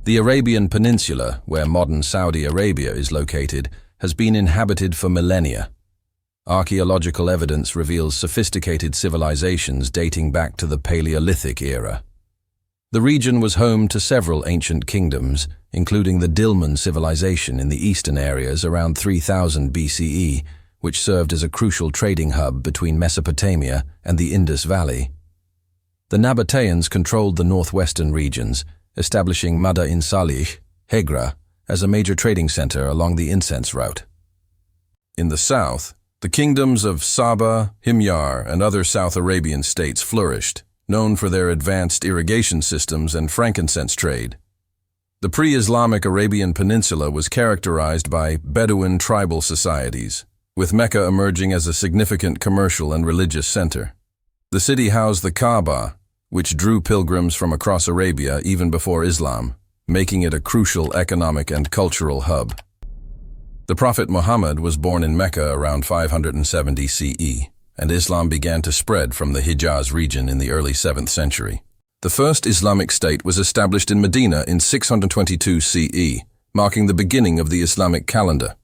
The Arabian Peninsula, where modern Saudi Arabia is located, has been inhabited for millennia. Archaeological evidence reveals sophisticated civilizations dating back to the Paleolithic era. The region was home to several ancient kingdoms, including the Dilmun civilization in the eastern areas around 3000 BCE, which served as a crucial trading hub between Mesopotamia and the Indus Valley. The Nabateans controlled the northwestern regions, establishing Madain Salih, Hegra, as a major trading center along the incense route. In the south, the kingdoms of Saba, Himyar, and other South Arabian states flourished, known for their advanced irrigation systems and frankincense trade. The pre-Islamic Arabian Peninsula was characterized by Bedouin tribal societies, with Mecca emerging as a significant commercial and religious center. The city housed the Kaaba, which drew pilgrims from across Arabia even before Islam, making it a crucial economic and cultural hub. The Prophet Muhammad was born in Mecca around 570 CE, and Islam began to spread from the Hijaz region in the early 7th century. The first Islamic state was established in Medina in 622 CE, marking the beginning of the Islamic calendar.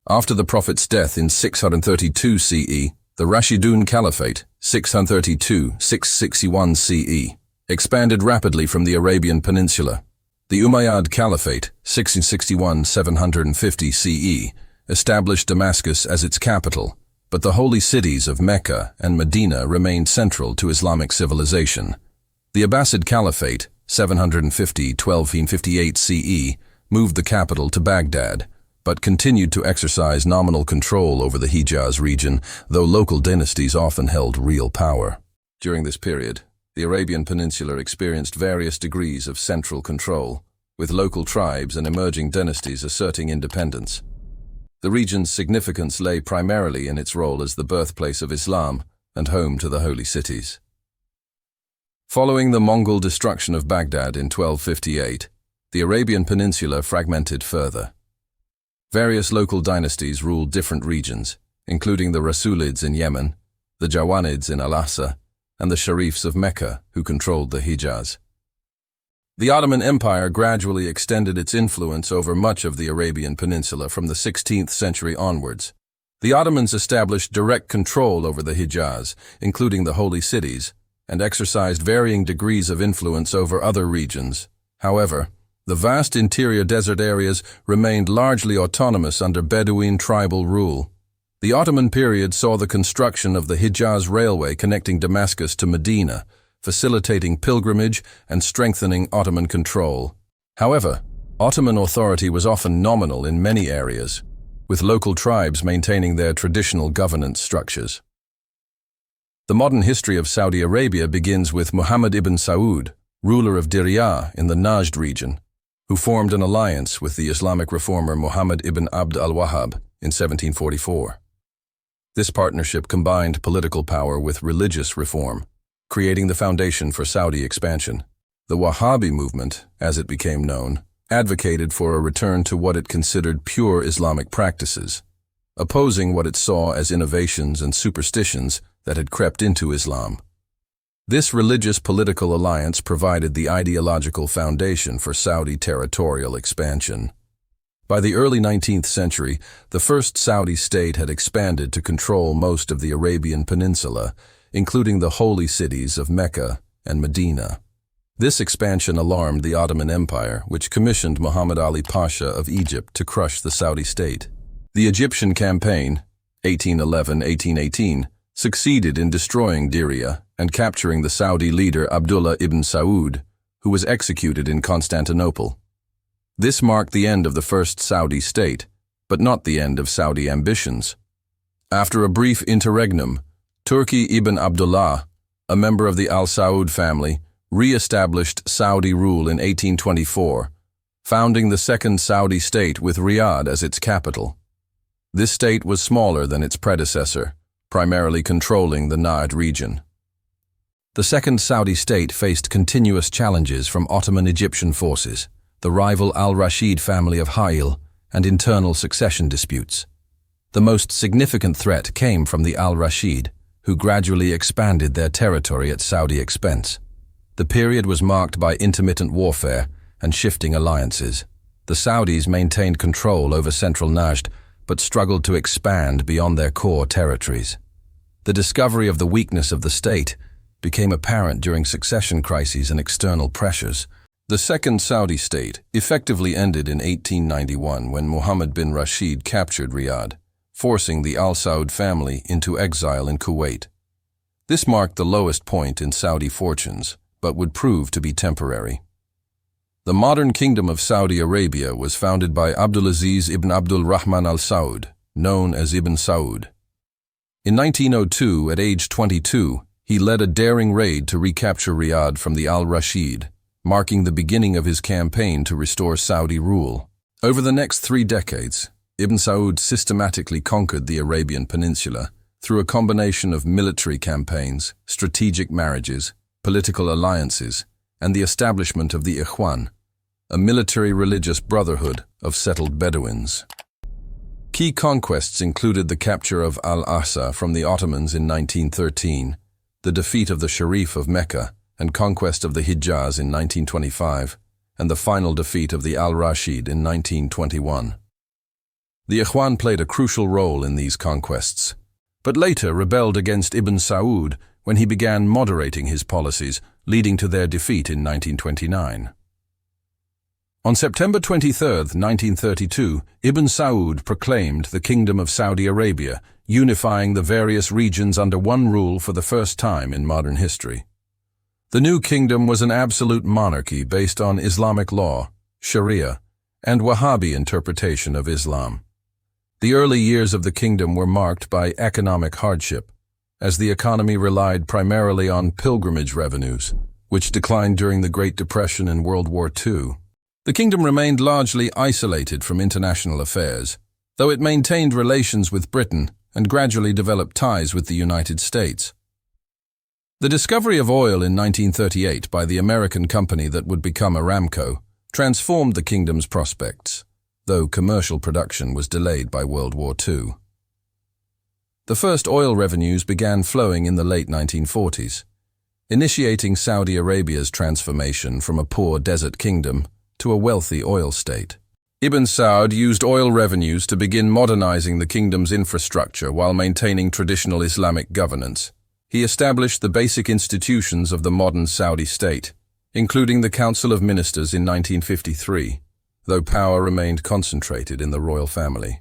After the Prophet's death in 632 CE, the Rashidun Caliphate, 632-661 CE, expanded rapidly from the Arabian Peninsula. The Umayyad Caliphate, 661-750 CE, established Damascus as its capital, but the holy cities of Mecca and Medina remained central to Islamic civilization. The Abbasid Caliphate, 750-1258 CE, moved the capital to Baghdad, but continued to exercise nominal control over the Hijaz region, though local dynasties often held real power. During this period, the Arabian Peninsula experienced various degrees of central control, with local tribes and emerging dynasties asserting independence. The region's significance lay primarily in its role as the birthplace of Islam and home to the holy cities. Following the Mongol destruction of Baghdad in 1258, the Arabian Peninsula fragmented further. Various local dynasties ruled different regions, including the Rasulids in Yemen, the Jawanids in Al-Aqsa, and the Sharifs of Mecca, who controlled the Hijaz. The Ottoman Empire gradually extended its influence over much of the Arabian Peninsula from the 16th century onwards. The Ottomans established direct control over the Hijaz, including the holy cities, and exercised varying degrees of influence over other regions. However, the vast interior desert areas remained largely autonomous under Bedouin tribal rule. The Ottoman period saw the construction of the Hijaz Railway connecting Damascus to Medina, facilitating pilgrimage and strengthening Ottoman control. However, Ottoman authority was often nominal in many areas, with local tribes maintaining their traditional governance structures. The modern history of Saudi Arabia begins with Muhammad ibn Saud, ruler of Diriyah in the Najd region, who formed an alliance with the Islamic reformer Muhammad ibn Abd al-Wahhab in 1744. This partnership combined political power with religious reform, creating the foundation for Saudi expansion. The Wahhabi movement, as it became known, advocated for a return to what it considered pure Islamic practices, opposing what it saw as innovations and superstitions that had crept into Islam. This religious political alliance provided the ideological foundation for Saudi territorial expansion. By the early 19th century, the first Saudi state had expanded to control most of the Arabian Peninsula, including the holy cities of Mecca and Medina. This expansion alarmed the Ottoman Empire, which commissioned Muhammad Ali Pasha of Egypt to crush the Saudi state. The Egyptian campaign, 1811-1818, succeeded in destroying Diriyah and capturing the Saudi leader Abdullah ibn Saud, who was executed in Constantinople. This marked the end of the first Saudi state, but not the end of Saudi ambitions. After a brief interregnum, Turki ibn Abdullah, a member of the Al Saud family, re-established Saudi rule in 1824, founding the second Saudi state with Riyadh as its capital. This state was smaller than its predecessor, primarily controlling the Najd region. The second Saudi state faced continuous challenges from Ottoman Egyptian forces, the rival al-Rashid family of Hayil, and internal succession disputes. The most significant threat came from the al-Rashid, who gradually expanded their territory at Saudi expense. The period was marked by intermittent warfare, and shifting alliances. The Saudis maintained control over central Najd, but struggled to expand beyond their core territories. The discovery of the weakness of the state became apparent during succession crises and external pressures. The Second Saudi State effectively ended in 1891 when Mohammed bin Rashid captured Riyadh, forcing the Al Saud family into exile in Kuwait. This marked the lowest point in Saudi fortunes, but would prove to be temporary. The modern Kingdom of Saudi Arabia was founded by Abdulaziz ibn Abdul Rahman al Saud, known as Ibn Saud. In 1902, at age 22, he led a daring raid to recapture Riyadh from the Al-Rashid, marking the beginning of his campaign to restore Saudi rule. Over the next 3 decades, Ibn Saud systematically conquered the Arabian Peninsula through a combination of military campaigns, strategic marriages, political alliances, and the establishment of the Ikhwan, a military religious brotherhood of settled Bedouins. Key conquests included the capture of Al-Ahsa from the Ottomans in 1913, the defeat of the Sharif of Mecca, and conquest of the Hijaz in 1925, and the final defeat of the Al-Rashid in 1921. The Ikhwan played a crucial role in these conquests, but later rebelled against Ibn Saud when he began moderating his policies, leading to their defeat in 1929. On September 23, 1932, Ibn Saud proclaimed the Kingdom of Saudi Arabia, unifying the various regions under one rule for the first time in modern history. The new kingdom was an absolute monarchy based on Islamic law, Sharia, and Wahhabi interpretation of Islam. The early years of the kingdom were marked by economic hardship, as the economy relied primarily on pilgrimage revenues, which declined during the Great Depression and World War II. The kingdom remained largely isolated from international affairs, though it maintained relations with Britain and gradually developed ties with the United States. The discovery of oil in 1938 by the American company that would become Aramco transformed the kingdom's prospects, though commercial production was delayed by World War II. The first oil revenues began flowing in the late 1940s, initiating Saudi Arabia's transformation from a poor desert kingdom to a wealthy oil state. Ibn Saud used oil revenues to begin modernizing the kingdom's infrastructure while maintaining traditional Islamic governance. He established the basic institutions of the modern Saudi state, including the Council of Ministers in 1953, though power remained concentrated in the royal family.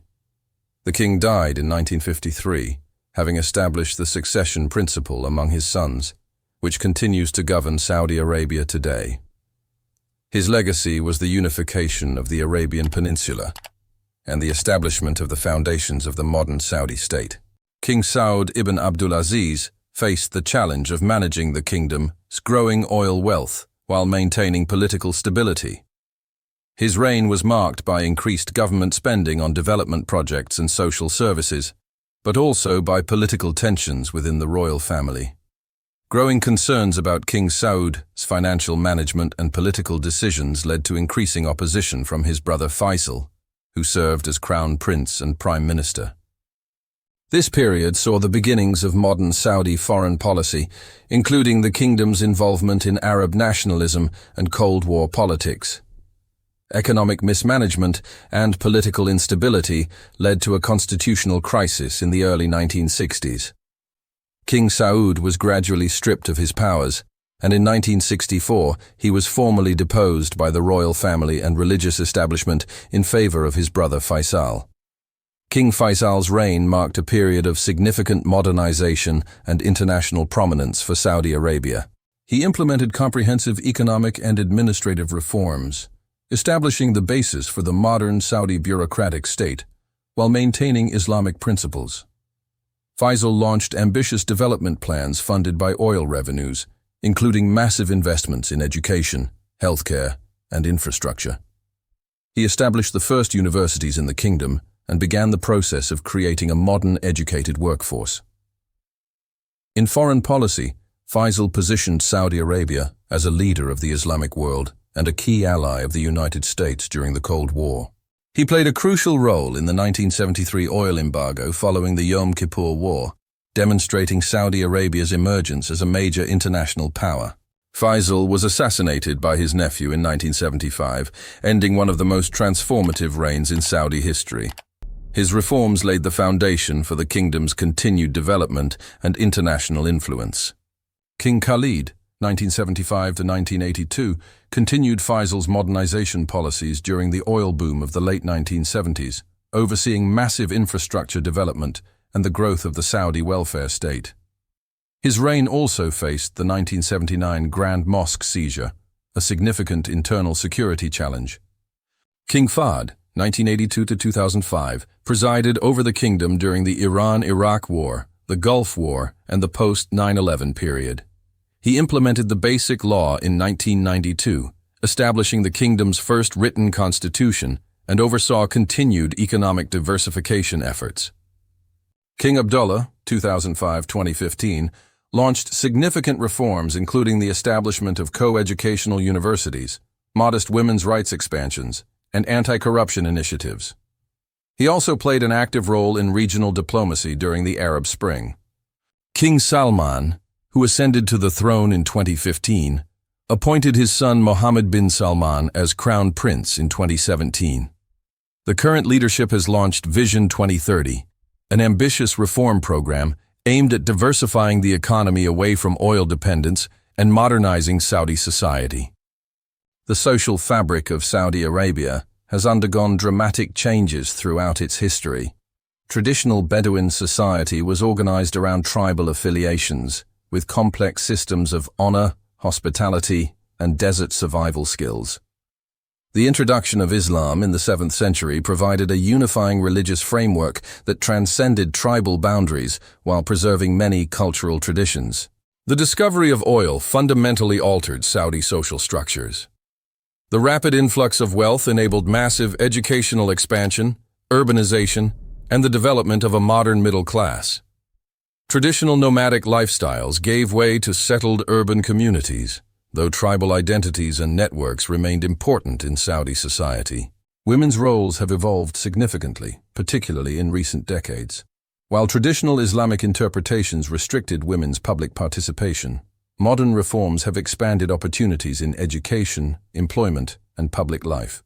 The king died in 1953, having established the succession principle among his sons, which continues to govern Saudi Arabia today. His legacy was the unification of the Arabian Peninsula and the establishment of the foundations of the modern Saudi state. King Saud ibn Abdulaziz faced the challenge of managing the kingdom's growing oil wealth while maintaining political stability. His reign was marked by increased government spending on development projects and social services, but also by political tensions within the royal family. Growing concerns about King Saud's financial management and political decisions led to increasing opposition from his brother Faisal, who served as crown prince and prime minister. This period saw the beginnings of modern Saudi foreign policy, including the kingdom's involvement in Arab nationalism and Cold War politics. Economic mismanagement and political instability led to a constitutional crisis in the early 1960s. King Saud was gradually stripped of his powers, and in 1964 he was formally deposed by the royal family and religious establishment in favor of his brother Faisal. King Faisal's reign marked a period of significant modernization and international prominence for Saudi Arabia. He implemented comprehensive economic and administrative reforms, establishing the basis for the modern Saudi bureaucratic state, while maintaining Islamic principles. Faisal launched ambitious development plans funded by oil revenues, including massive investments in education, healthcare, and infrastructure. He established the first universities in the kingdom and began the process of creating a modern, educated workforce. In foreign policy, Faisal positioned Saudi Arabia as a leader of the Islamic world and a key ally of the United States during the Cold War. He played a crucial role in the 1973 oil embargo following the Yom Kippur War, demonstrating Saudi Arabia's emergence as a major international power. Faisal was assassinated by his nephew in 1975, ending one of the most transformative reigns in Saudi history. His reforms laid the foundation for the kingdom's continued development and international influence. King Khalid, 1975 to 1982, continued Faisal's modernization policies during the oil boom of the late 1970s, overseeing massive infrastructure development and the growth of the Saudi welfare state. His reign also faced the 1979 Grand Mosque seizure, a significant internal security challenge. King Fahd, 1982 to 2005, presided over the kingdom during the Iran-Iraq War, the Gulf War, and the post-9/11 period. He implemented the Basic Law in 1992, establishing the kingdom's first written constitution, and oversaw continued economic diversification efforts. King Abdullah, 2005-2015, launched significant reforms including the establishment of co-educational universities, modest women's rights expansions, and anti-corruption initiatives. He also played an active role in regional diplomacy during the Arab Spring. King Salman, who ascended to the throne in 2015, appointed his son Mohammed bin Salman as Crown Prince in 2017. The current leadership has launched Vision 2030, an ambitious reform program aimed at diversifying the economy away from oil dependence and modernizing Saudi society. The social fabric of Saudi Arabia has undergone dramatic changes throughout its history. Traditional Bedouin society was organized around tribal affiliations, with complex systems of honor, hospitality, and desert survival skills. The introduction of Islam in the 7th century provided a unifying religious framework that transcended tribal boundaries while preserving many cultural traditions. The discovery of oil fundamentally altered Saudi social structures. The rapid influx of wealth enabled massive educational expansion, urbanization, and the development of a modern middle class. Traditional nomadic lifestyles gave way to settled urban communities, though tribal identities and networks remained important in Saudi society. Women's roles have evolved significantly, particularly in recent decades. While traditional Islamic interpretations restricted women's public participation, modern reforms have expanded opportunities in education, employment, and public life.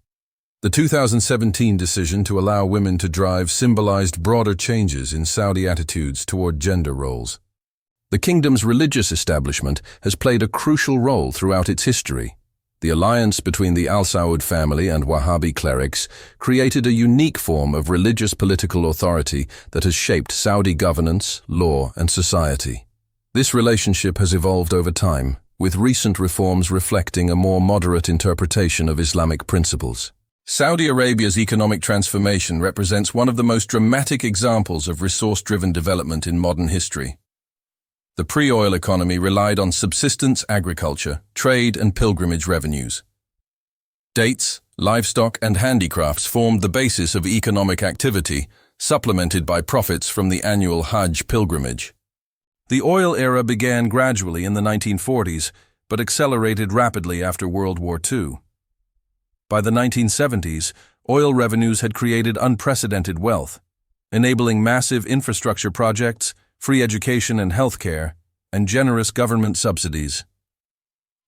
The 2017 decision to allow women to drive symbolized broader changes in Saudi attitudes toward gender roles. The kingdom's religious establishment has played a crucial role throughout its history. The alliance between the Al Saud family and Wahhabi clerics created a unique form of religious political authority that has shaped Saudi governance, law, and society. This relationship has evolved over time, with recent reforms reflecting a more moderate interpretation of Islamic principles. Saudi Arabia's economic transformation represents one of the most dramatic examples of resource-driven development in modern history. The pre-oil economy relied on subsistence agriculture, trade, and pilgrimage revenues. Dates, livestock, and handicrafts formed the basis of economic activity, supplemented by profits from the annual Hajj pilgrimage. The oil era began gradually in the 1940s, but accelerated rapidly after World War II. By the 1970s, oil revenues had created unprecedented wealth, enabling massive infrastructure projects, free education and healthcare, and generous government subsidies.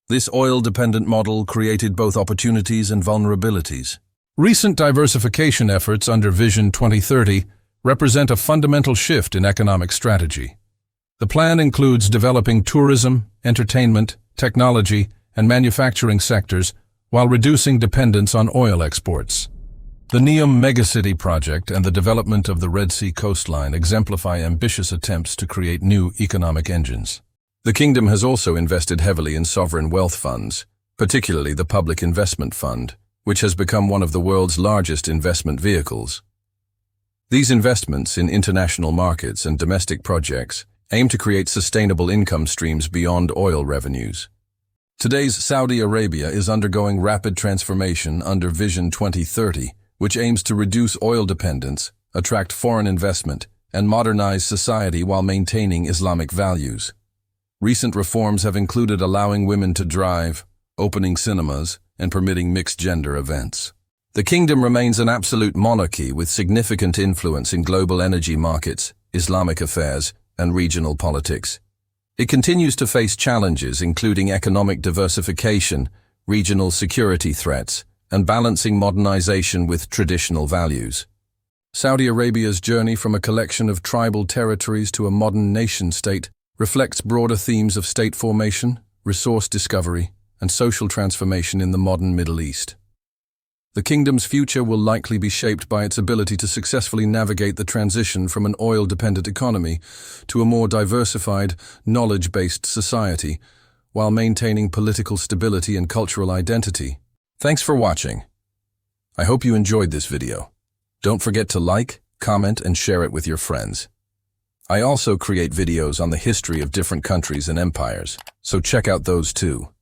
This oil-dependent model created both opportunities and vulnerabilities. Recent diversification efforts under Vision 2030 represent a fundamental shift in economic strategy. The plan includes developing tourism, entertainment, technology, and manufacturing sectors while reducing dependence on oil exports. The Neom megacity project and the development of the Red Sea coastline exemplify ambitious attempts to create new economic engines. The kingdom has also invested heavily in sovereign wealth funds, particularly the Public Investment Fund, which has become one of the world's largest investment vehicles. These investments in international markets and domestic projects aim to create sustainable income streams beyond oil revenues. Today's Saudi Arabia is undergoing rapid transformation under Vision 2030, which aims to reduce oil dependence, attract foreign investment, and modernize society while maintaining Islamic values. Recent reforms have included allowing women to drive, opening cinemas, and permitting mixed-gender events. The kingdom remains an absolute monarchy with significant influence in global energy markets, Islamic affairs, and regional politics. It continues to face challenges including economic diversification, regional security threats, and balancing modernization with traditional values. Saudi Arabia's journey from a collection of tribal territories to a modern nation-state reflects broader themes of state formation, resource discovery, and social transformation in the modern Middle East. The kingdom's future will likely be shaped by its ability to successfully navigate the transition from an oil-dependent economy to a more diversified, knowledge-based society, while maintaining political stability and cultural identity. Thanks for watching. I hope you enjoyed this video. Don't forget to like, comment, and share it with your friends. I also create videos on the history of different countries and empires, so check out those too.